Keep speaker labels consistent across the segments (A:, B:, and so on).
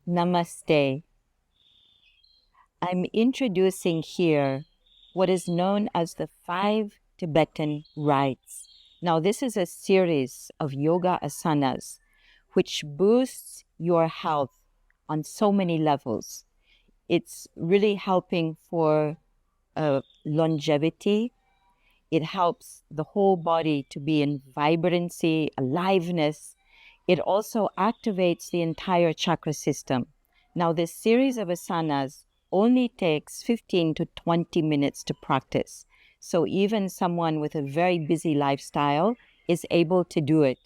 A: Namaste. I'm introducing here what is known as the Five Tibetan Rites. Now, this is a series of yoga asanas which boosts your health on so many levels. It's really helping for longevity. It helps the whole body to be in vibrancy, aliveness. It also activates the entire chakra system. Now, this series of asanas only takes 15 to 20 minutes to practice. So even someone with a very busy lifestyle is able to do it.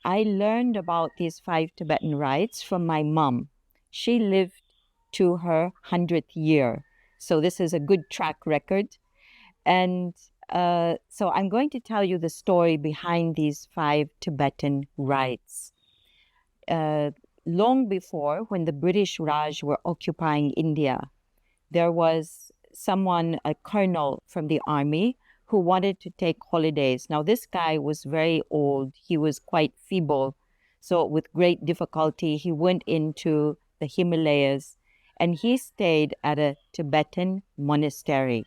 A: I learned about these five Tibetan rites from my mom. She lived to her 100th year. So this is a good track record. And so I'm going to tell you the story behind these five Tibetan rites. Long before, when the British Raj were occupying India, there was someone, a colonel from the army, who wanted to take holidays. Now, this guy was very old. He was quite feeble. So with great difficulty, he went into the Himalayas and he stayed at a Tibetan monastery.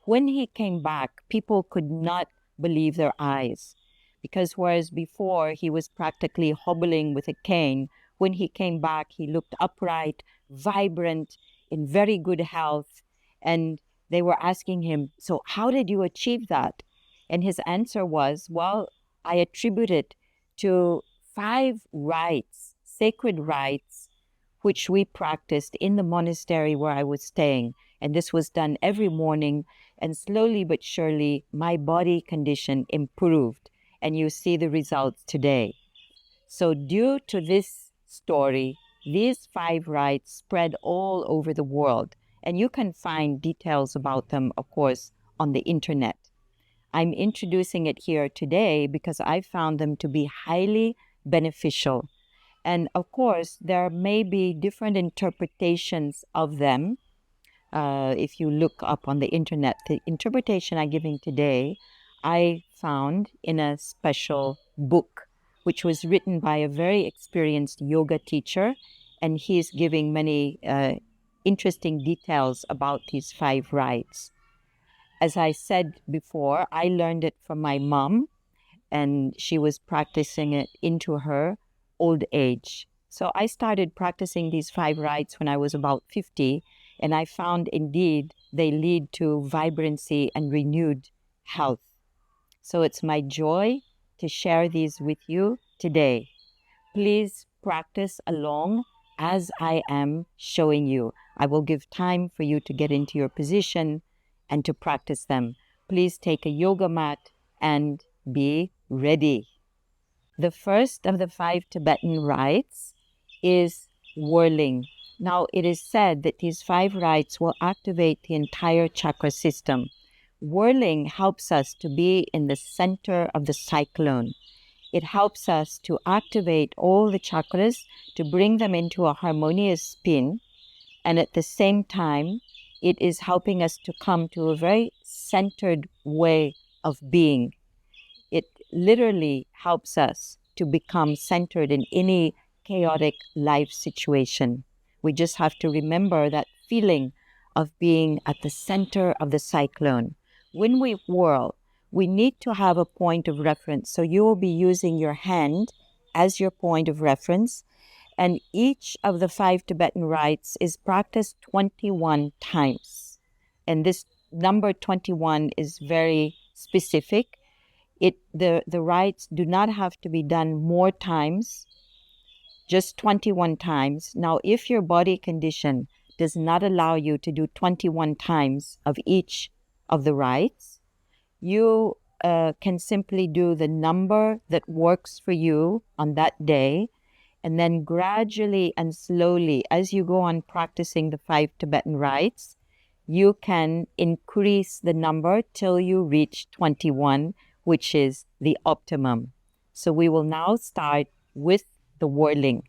A: When he came back, people could not believe their eyes, because whereas before he was practically hobbling with a cane, when he came back, he looked upright, vibrant, in very good health. And they were asking him, so how did you achieve that? And his answer was, well, I attribute it to five rites, sacred rites, which we practiced in the monastery where I was staying. And this was done every morning. And slowly but surely, my body condition improved. And you see the results today. So due to this story, these five rites spread all over the world. And you can find details about them, of course, on the internet. I'm introducing it here today because I found them to be highly beneficial. And of course, there may be different interpretations of them. If you look up on the internet, the interpretation I'm giving today, I found in a special book, which was written by a very experienced yoga teacher, and he's giving many interesting details about these five rites. As I said before, I learned it from my mom, and she was practicing it into her old age. So I started practicing these five rites when I was about 50, and I found indeed they lead to vibrancy and renewed health. So it's my joy to share these with you today. Please practice along as I am showing you. I will give time for you to get into your position and to practice them. Please take a yoga mat and be ready. The first of the five Tibetan rites is whirling. Now, it is said that these five rites will activate the entire chakra system. Whirling helps us to be in the center of the cyclone. It helps us to activate all the chakras, to bring them into a harmonious spin. And at the same time, it is helping us to come to a very centered way of being. It literally helps us to become centered in any chaotic life situation. We just have to remember that feeling of being at the center of the cyclone. When we whirl, we need to have a point of reference. So you will be using your hand as your point of reference. And each of the five Tibetan rites is practiced 21 times. And this number 21 is very specific. The rites do not have to be done more times, just 21 times. Now, if your body condition does not allow you to do 21 times of each of the rites, you can simply do the number that works for you on that day, and then gradually and slowly, as you go on practicing the five Tibetan rites, you can increase the number till you reach 21, which is the optimum. So we will now start with the whirling.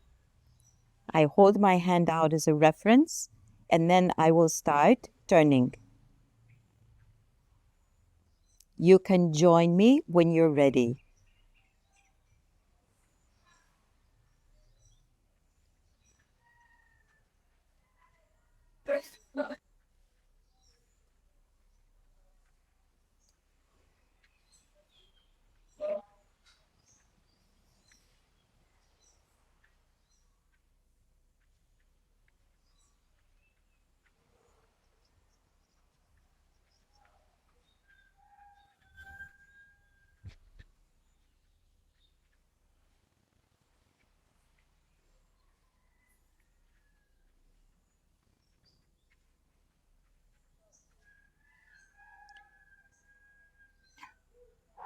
A: I hold my hand out as a reference, and then I will start turning. You can join me when you're ready.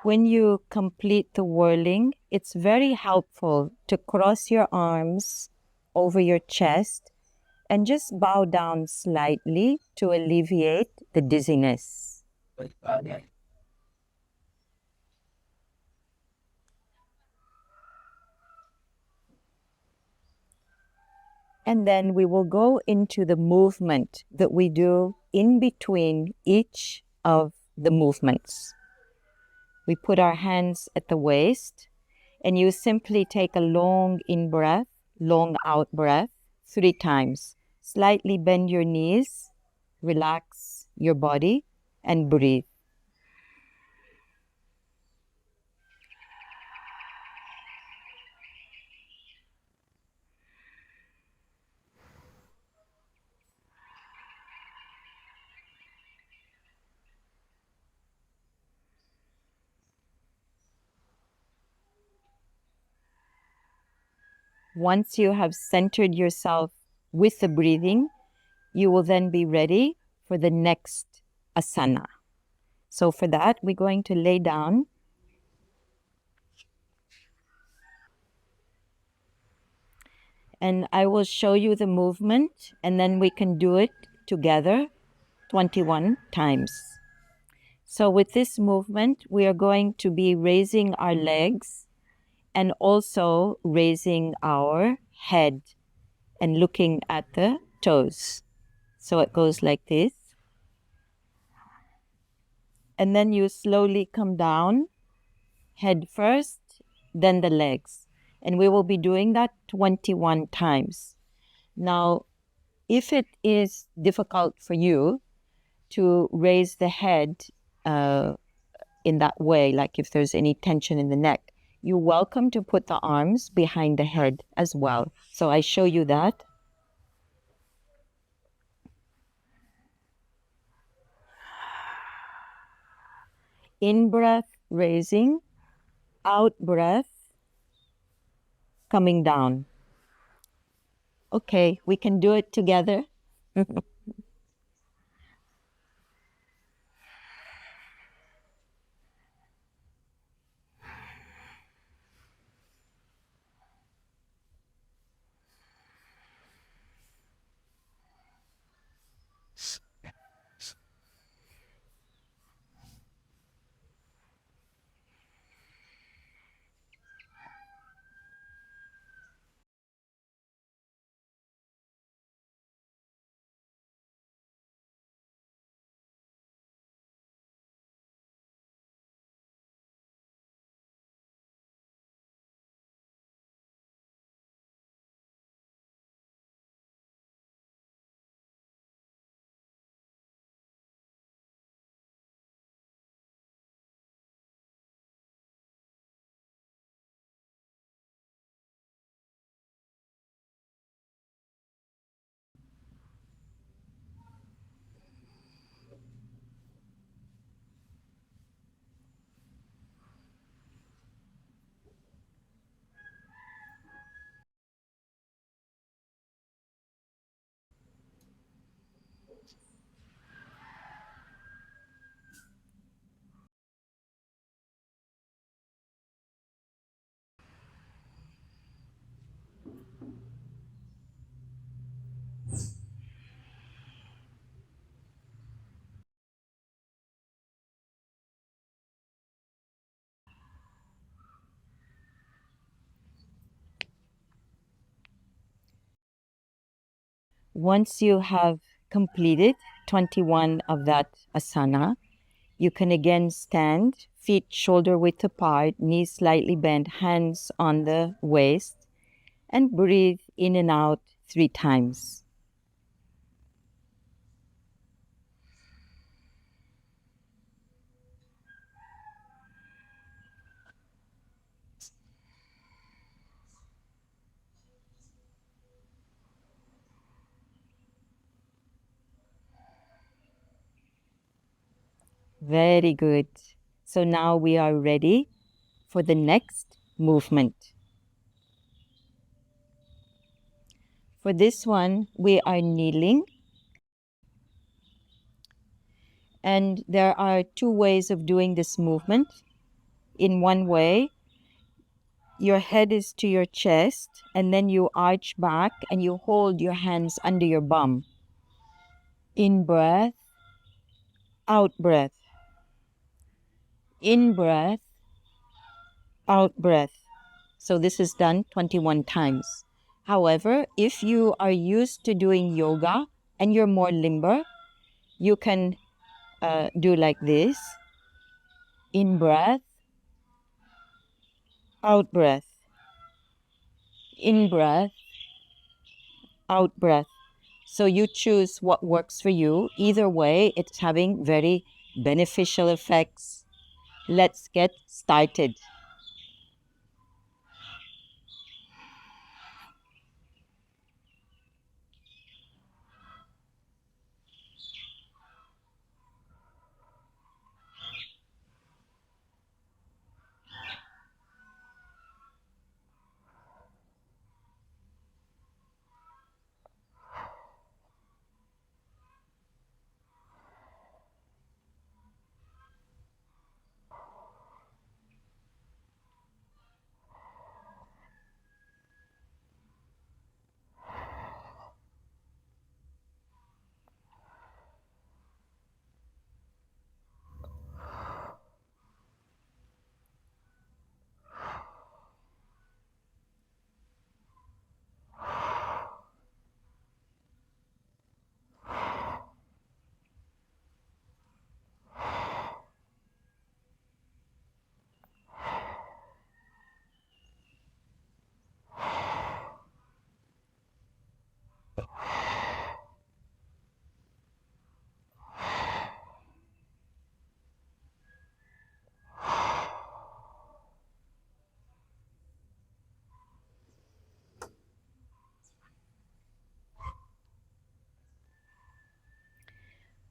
A: when you complete the whirling, it's very helpful to cross your arms over your chest and just bow down slightly to alleviate the dizziness. And then we will go into the movement that we do in between each of the movements. We put our hands at the waist, and you simply take a long in-breath, long out-breath 3 times. Slightly bend your knees, relax your body, and breathe. Once you have centered yourself with the breathing, you will then be ready for the next asana. So for that, we're going to lay down. And I will show you the movement, and then we can do it together 21 times. So with this movement, we are going to be raising our legs and also raising our head and looking at the toes. So it goes like this. And then you slowly come down, head first, then the legs. And we will be doing that 21 times. Now, if it is difficult for you to raise the head in that way, like if there's any tension in the neck, you're welcome to put the arms behind the head as well. So I show you that. In breath, raising, out breath, coming down. Okay, we can do it together. Once you have completed 21 of that asana, you can again stand, feet shoulder width apart, knees slightly bent, hands on the waist, and breathe in and out 3 times. Very good. So now we are ready for the next movement. For this one, we are kneeling. And there are 2 ways of doing this movement. in one way. Your head is to your chest, and then you arch back and you hold your hands under your bum. In breath, out breath. In breath, out breath. So this is done 21 times. However, if you are used to doing yoga and you're more limber, you can do like this. In breath, out breath. In breath, out breath. So you choose what works for you. Either way, it's having very beneficial effects. Let's get started.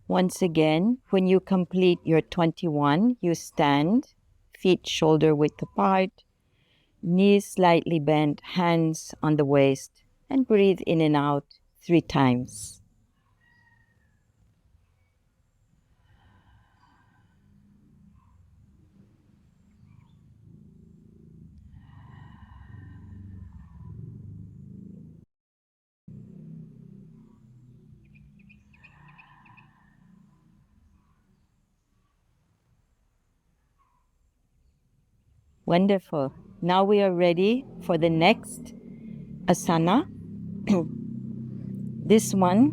A: Once again, when you complete your 21, you stand, feet shoulder width apart, knees slightly bent, hands on the waist, and breathe in and out 3 times. Wonderful. Now we are ready for the next asana. This one,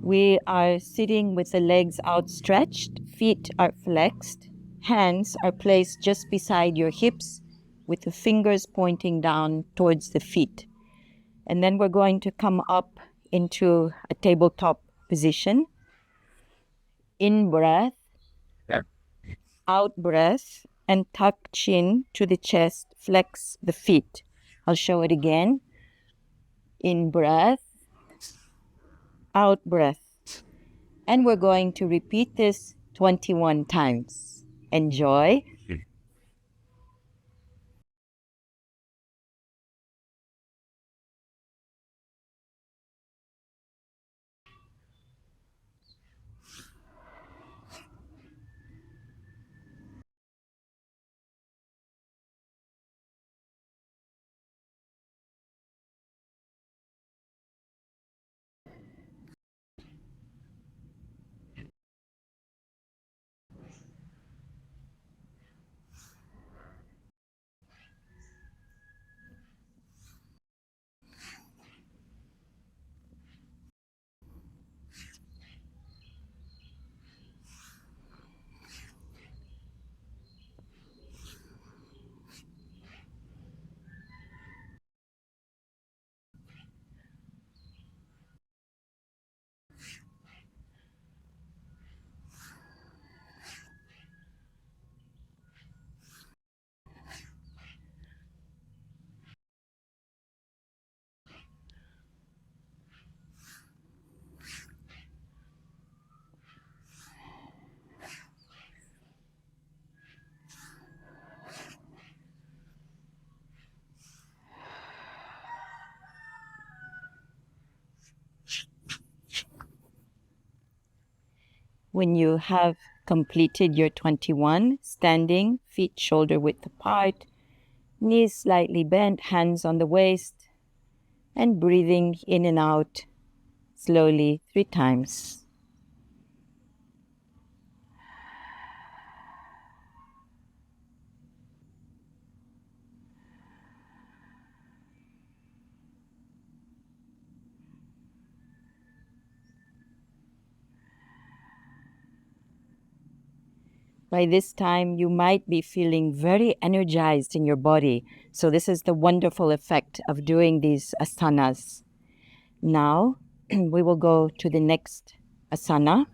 A: we are sitting with the legs outstretched, feet are flexed, hands are placed just beside your hips with the fingers pointing down towards the feet. And then we're going to come up into a tabletop position. In breath, out breath, and tuck chin to the chest, flex the feet. I'll show it again. In breath, out breath. And we're going to repeat this 21 times. Enjoy. When you have completed your 21, standing, feet shoulder width apart, knees slightly bent, hands on the waist, and breathing in and out slowly 3 times. By this time, you might be feeling very energized in your body. So this is the wonderful effect of doing these asanas. Now, we will go to the next asana.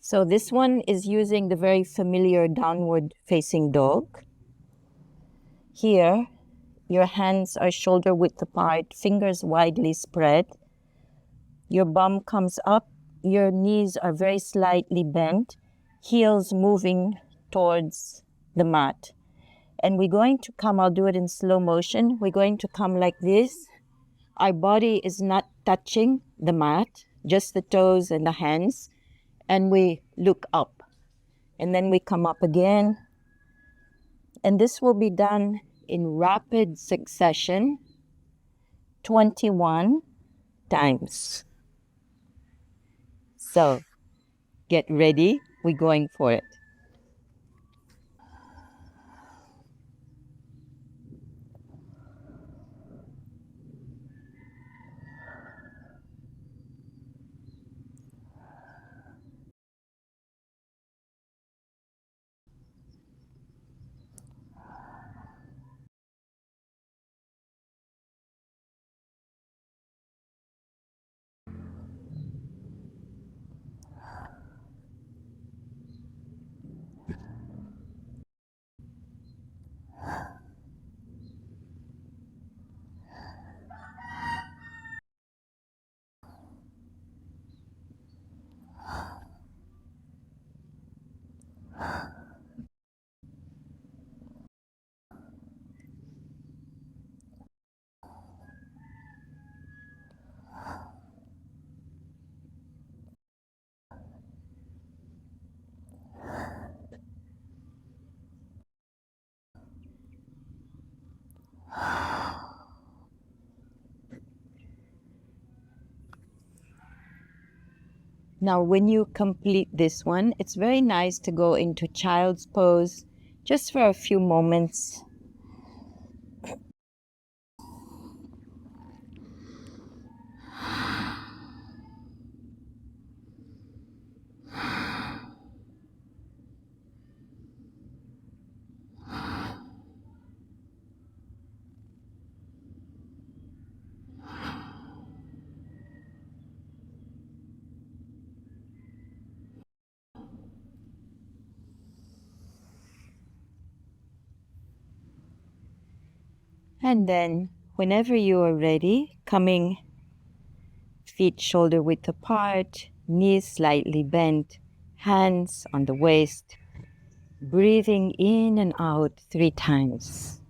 A: So this one is using the very familiar downward facing dog. Here, your hands are shoulder width apart, fingers widely spread. Your bum comes up, your knees are very slightly bent, heels moving towards the mat. And we're going to come, I'll do it in slow motion. We're going to come like this. Our body is not touching the mat, just the toes and the hands. And we look up. And then we come up again. And this will be done in rapid succession, 21 times. So, get ready. We're going for it. Now, when you complete this one, it's very nice to go into child's pose just for a few moments. And then, whenever you are ready, coming feet shoulder width apart, knees slightly bent, hands on the waist, breathing in and out 3 times.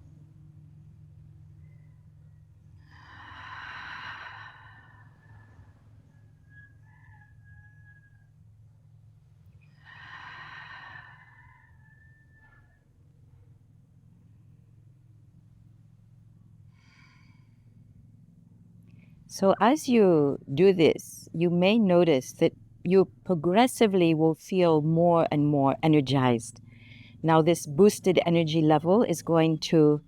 A: So as you do this, you may notice that you progressively will feel more and more energized. Now this boosted energy level is going to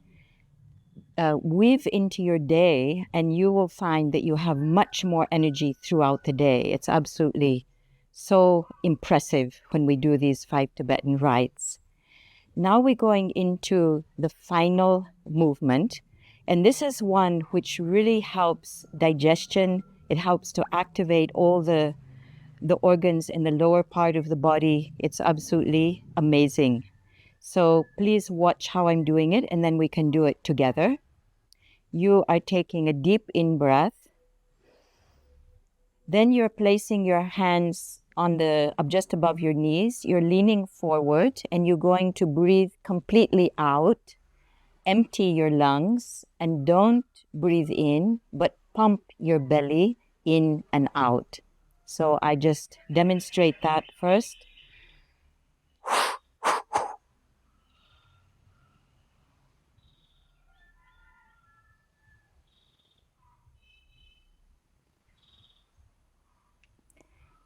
A: weave into your day, and you will find that you have much more energy throughout the day. It's absolutely so impressive when we do these 5 Tibetan rites. Now we're going into the final movement. And this is one which really helps digestion. It helps to activate all the organs in the lower part of the body. It's absolutely amazing. So please watch how I'm doing it, and then we can do it together. You are taking a deep in-breath. Then you're placing your hands on just above your knees. You're leaning forward, and you're going to breathe completely out. Empty your lungs and don't breathe in, but pump your belly in and out. So I just demonstrate that first.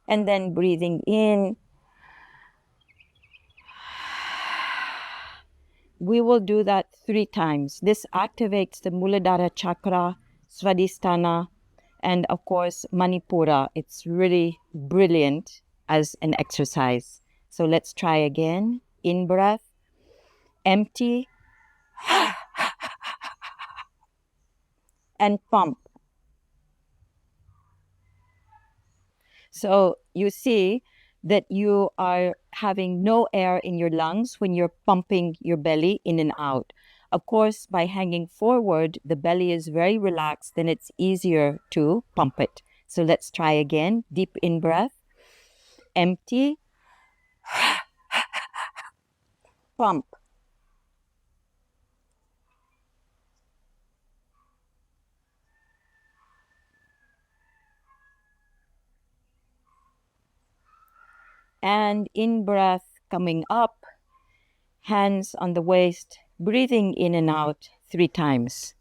A: And then breathing in. We will do that 3 times. This activates the Muladhara chakra, Svadhisthana, and of course Manipura. It's really brilliant as an exercise. So let's try again. In breath, empty, and pump. So you see that you are having no air in your lungs when you're pumping your belly in and out. Of course, by hanging forward, the belly is very relaxed, then it's easier to pump it. So let's try again. Deep in breath, empty, pump. And in breath, coming up, hands on the waist, breathing in and out 3 times.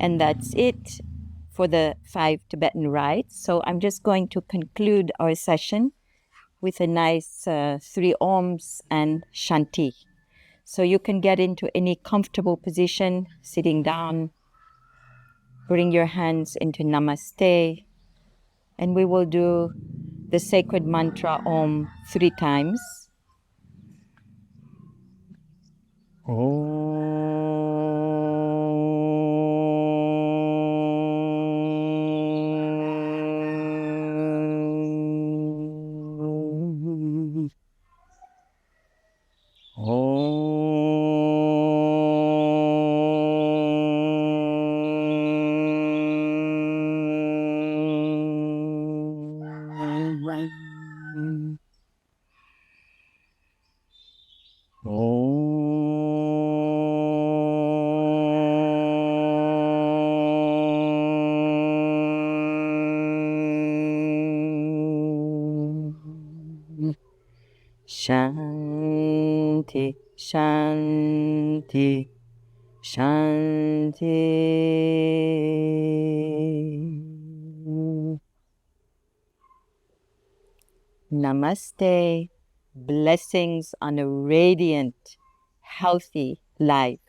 A: And that's it for the 5 Tibetan rites. So I'm just going to conclude our session with a nice 3 Oms and Shanti. So you can get into any comfortable position, sitting down, bring your hands into Namaste, and we will do the sacred mantra Om 3 times. Shanti, Shanti, Shanti. Namaste. Blessings on a radiant, healthy life.